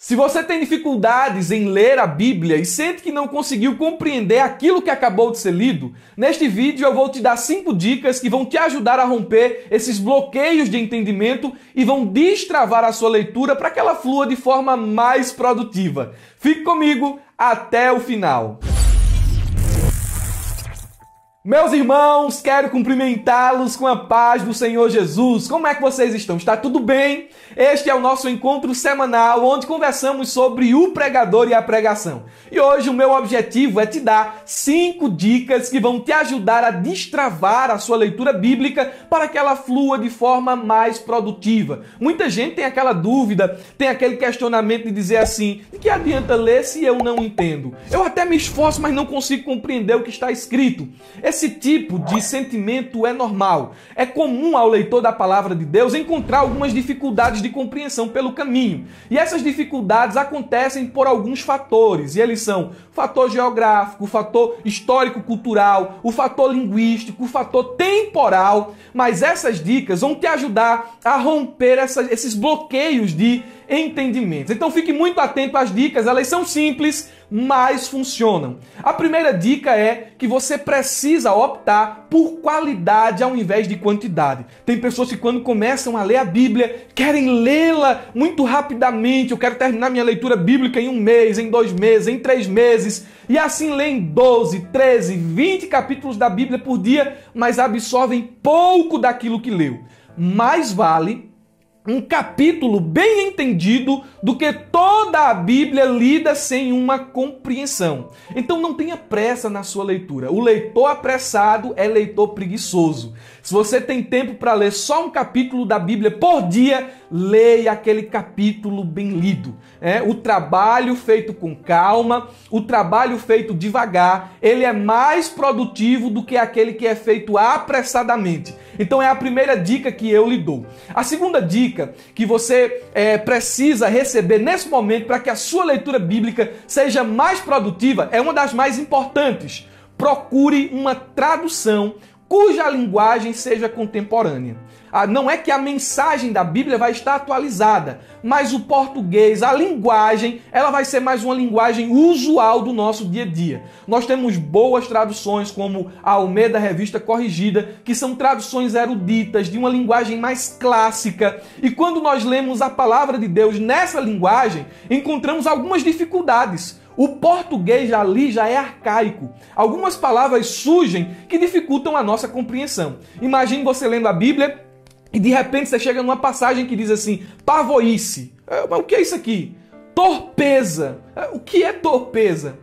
Se você tem dificuldades em ler a Bíblia e sente que não conseguiu compreender aquilo que acabou de ser lido, neste vídeo eu vou te dar 5 dicas que vão te ajudar a romper esses bloqueios de entendimento e vão destravar a sua leitura para que ela flua de forma mais produtiva. Fique comigo até o final. Meus irmãos, quero cumprimentá-los com a paz do Senhor Jesus. Como é que vocês estão? Está tudo bem? Este é o nosso encontro semanal, onde conversamos sobre o pregador e a pregação. E hoje o meu objetivo é te dar 5 dicas que vão te ajudar a destravar a sua leitura bíblica para que ela flua de forma mais produtiva. Muita gente tem aquela dúvida, tem aquele questionamento de dizer assim: de que adianta ler se eu não entendo? Eu até me esforço, mas não consigo compreender o que está escrito. Esse tipo de sentimento é normal. É comum ao leitor da palavra de Deus encontrar algumas dificuldades de compreensão pelo caminho. E essas dificuldades acontecem por alguns fatores. E eles são o fator geográfico, o fator histórico-cultural, o fator linguístico, o fator temporal. Mas essas dicas vão te ajudar a romper esses bloqueios de entendimento. Então fique muito atento às dicas, elas são simples, mas funcionam. A primeira dica é que você precisa optar por qualidade ao invés de quantidade. Tem pessoas que quando começam a ler a Bíblia, querem lê-la muito rapidamente. Eu quero terminar minha leitura bíblica em 1 mês, em 2 meses, em 3 meses. E assim leem 12, 13, 20 capítulos da Bíblia por dia, mas absorvem pouco daquilo que leu. Mais vale um capítulo bem entendido do que toda a Bíblia lida sem uma compreensão. Então não tenha pressa na sua leitura. O leitor apressado é leitor preguiçoso. Se você tem tempo para ler só um capítulo da Bíblia por dia, leia aquele capítulo bem lido. O trabalho feito com calma, o trabalho feito devagar, ele é mais produtivo do que aquele que é feito apressadamente. Então é a primeira dica que eu lhe dou. A segunda dica que você precisa receber nesse momento para que a sua leitura bíblica seja mais produtiva é uma das mais importantes. Procure uma tradução cuja linguagem seja contemporânea. Não é que a mensagem da Bíblia vai estar atualizada, mas o português, a linguagem, ela vai ser mais uma linguagem usual do nosso dia a dia. Nós temos boas traduções como a Almeida Revista Corrigida, que são traduções eruditas, de uma linguagem mais clássica. E quando nós lemos a palavra de Deus nessa linguagem, encontramos algumas dificuldades. O português ali já é arcaico. Algumas palavras surgem que dificultam a nossa compreensão. Imagine você lendo a Bíblia e de repente você chega numa passagem que diz assim: pavoice. Mas o que é isso aqui? Torpeza. O que é torpeza?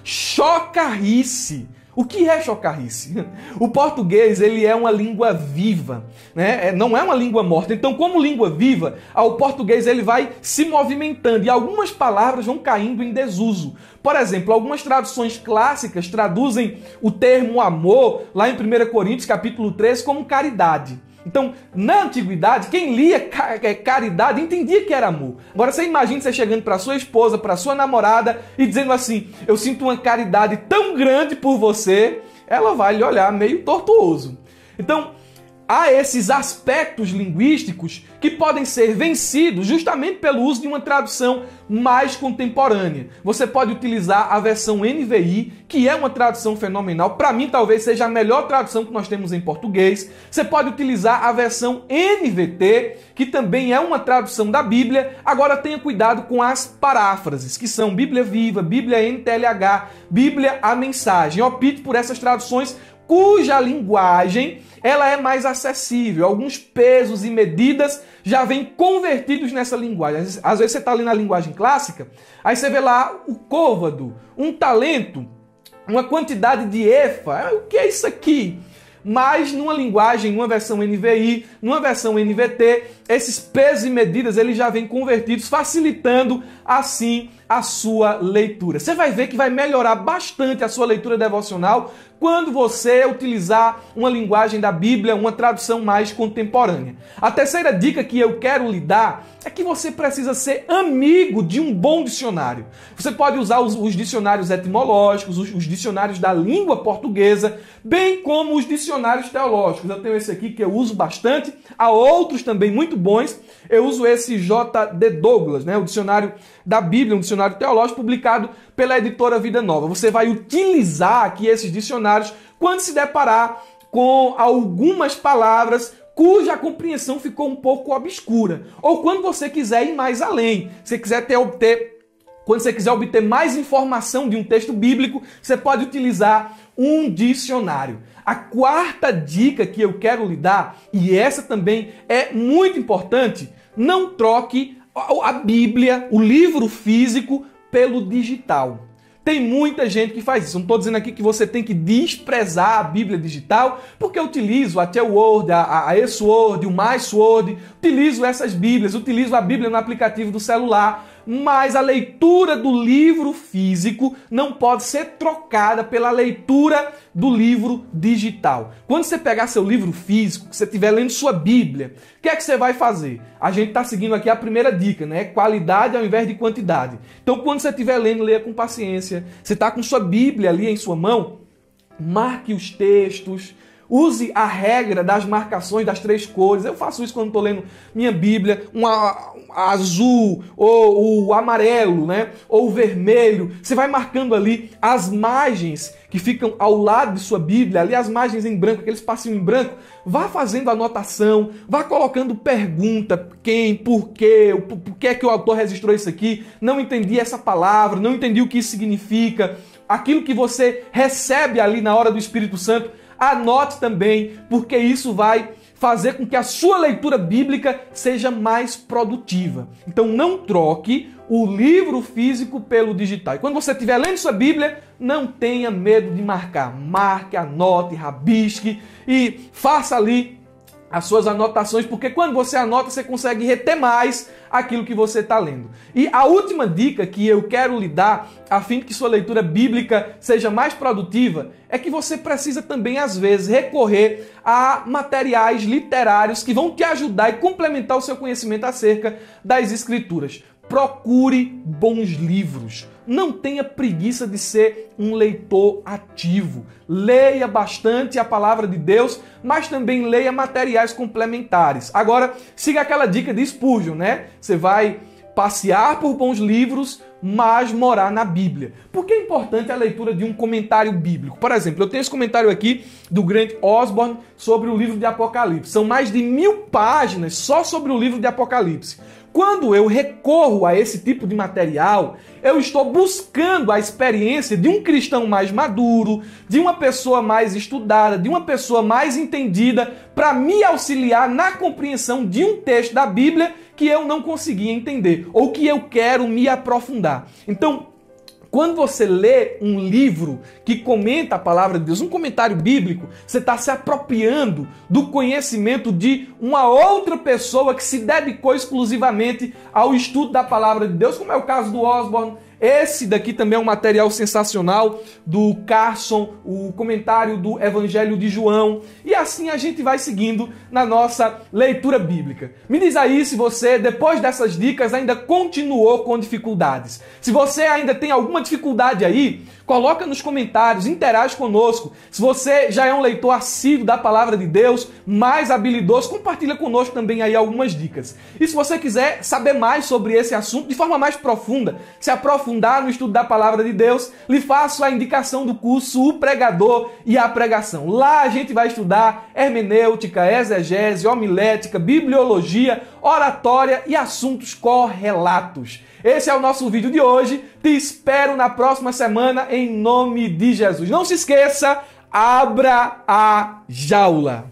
Chocarrice. O que é chocarrice? O português, ele é uma língua viva, né? Não é uma língua morta. Então, como língua viva, o português ele vai se movimentando e algumas palavras vão caindo em desuso. Por exemplo, algumas traduções clássicas traduzem o termo amor, lá em 1 Coríntios capítulo 13, como caridade. Então, na antiguidade, quem lia caridade entendia que era amor. Agora, você imagina você chegando para sua esposa, para sua namorada e dizendo assim: eu sinto uma caridade tão grande por você, ela vai lhe olhar meio tortuoso. Então, há esses aspectos linguísticos que podem ser vencidos justamente pelo uso de uma tradução mais contemporânea. Você pode utilizar a versão NVI, que é uma tradução fenomenal. Para mim, talvez seja a melhor tradução que nós temos em português. Você pode utilizar a versão NVT, que também é uma tradução da Bíblia. Agora, tenha cuidado com as paráfrases, que são Bíblia Viva, Bíblia NTLH, Bíblia A Mensagem. Opte por essas traduções cuja linguagem ela é mais acessível. Alguns pesos e medidas já vêm convertidos nessa linguagem. Às vezes você está ali na linguagem clássica, aí você vê lá o côvado, um talento, uma quantidade de efa. O que é isso aqui? Mas numa linguagem, numa versão NVI, numa versão NVT, esses pesos e medidas eles já vêm convertidos, facilitando assim a sua leitura. Você vai ver que vai melhorar bastante a sua leitura devocional quando você utilizar uma linguagem da Bíblia, uma tradução mais contemporânea. A terceira dica que eu quero lhe dar é que você precisa ser amigo de um bom dicionário. Você pode usar os dicionários etimológicos, os dicionários da língua portuguesa, bem como os dicionários teológicos. Eu tenho esse aqui que eu uso bastante, há outros também muito muito bons. Eu uso esse J.D. Douglas, né? O dicionário da Bíblia, um dicionário teológico publicado pela editora Vida Nova. Você vai utilizar aqui esses dicionários quando se deparar com algumas palavras cuja compreensão ficou um pouco obscura. Ou quando você quiser ir mais além, quando você quiser obter mais informação de um texto bíblico, você pode utilizar um dicionário. A quarta dica que eu quero lhe dar, e essa também é muito importante, não troque a Bíblia, o livro físico, pelo digital. Tem muita gente que faz isso. Não estou dizendo aqui que você tem que desprezar a Bíblia digital, porque eu utilizo a Word, a eSword, o MySword, utilizo essas Bíblias, utilizo a Bíblia no aplicativo do celular, mas a leitura do livro físico não pode ser trocada pela leitura do livro digital. Quando você pegar seu livro físico, que você estiver lendo sua Bíblia, o que é que você vai fazer? A gente está seguindo aqui a primeira dica, né? Qualidade ao invés de quantidade. Então, quando você estiver lendo, leia com paciência. Você está com sua Bíblia ali em sua mão, marque os textos, use a regra das marcações das 3 cores. Eu faço isso quando estou lendo minha Bíblia, um azul, ou o amarelo, né? Ou o vermelho. Você vai marcando ali as margens que ficam ao lado de sua Bíblia, ali as margens em branco, aquele espacinho em branco. Vá fazendo anotação, vá colocando pergunta, quem, por quê, por que é que o autor registrou isso aqui, não entendi essa palavra, não entendi o que isso significa. Aquilo que você recebe ali na hora do Espírito Santo, anote também, porque isso vai fazer com que a sua leitura bíblica seja mais produtiva. Então não troque o livro físico pelo digital. E quando você estiver lendo sua Bíblia, não tenha medo de marcar. Marque, anote, rabisque e faça ali as suas anotações, porque quando você anota, você consegue reter mais aquilo que você está lendo. E a última dica que eu quero lhe dar, a fim de que sua leitura bíblica seja mais produtiva, é que você precisa também, às vezes, recorrer a materiais literários que vão te ajudar e complementar o seu conhecimento acerca das Escrituras. Procure bons livros. Não tenha preguiça de ser um leitor ativo. Leia bastante a palavra de Deus, mas também leia materiais complementares. Agora, siga aquela dica de Spurgeon, né? Você vai passear por bons livros, mas morar na Bíblia. Por que é importante a leitura de um comentário bíblico? Por exemplo, eu tenho esse comentário aqui do Grant Osborne sobre o livro de Apocalipse. São mais de 1000 páginas só sobre o livro de Apocalipse. Quando eu recorro a esse tipo de material, eu estou buscando a experiência de um cristão mais maduro, de uma pessoa mais estudada, de uma pessoa mais entendida, para me auxiliar na compreensão de um texto da Bíblia que eu não conseguia entender, ou que eu quero me aprofundar. Então, quando você lê um livro que comenta a palavra de Deus, um comentário bíblico, você está se apropriando do conhecimento de uma outra pessoa que se dedicou exclusivamente ao estudo da palavra de Deus, como é o caso do Osborne. Esse daqui também é um material sensacional do Carson, o comentário do Evangelho de João. E assim a gente vai seguindo na nossa leitura bíblica. Me diz aí se você, depois dessas dicas, ainda continuou com dificuldades. Se você ainda tem alguma dificuldade aí, coloca nos comentários, interage conosco. Se você já é um leitor assíduo da palavra de Deus, mais habilidoso, compartilha conosco também aí algumas dicas. E se você quiser saber mais sobre esse assunto de forma mais profunda, se aprofundar no estudo da palavra de Deus, lhe faço a indicação do curso O Pregador e a Pregação. Lá a gente vai estudar hermenêutica, exegese, homilética, bibliologia, oratória e assuntos correlatos. Esse é o nosso vídeo de hoje. Te espero na próxima semana em nome de Jesus. Não se esqueça, abra a jaula.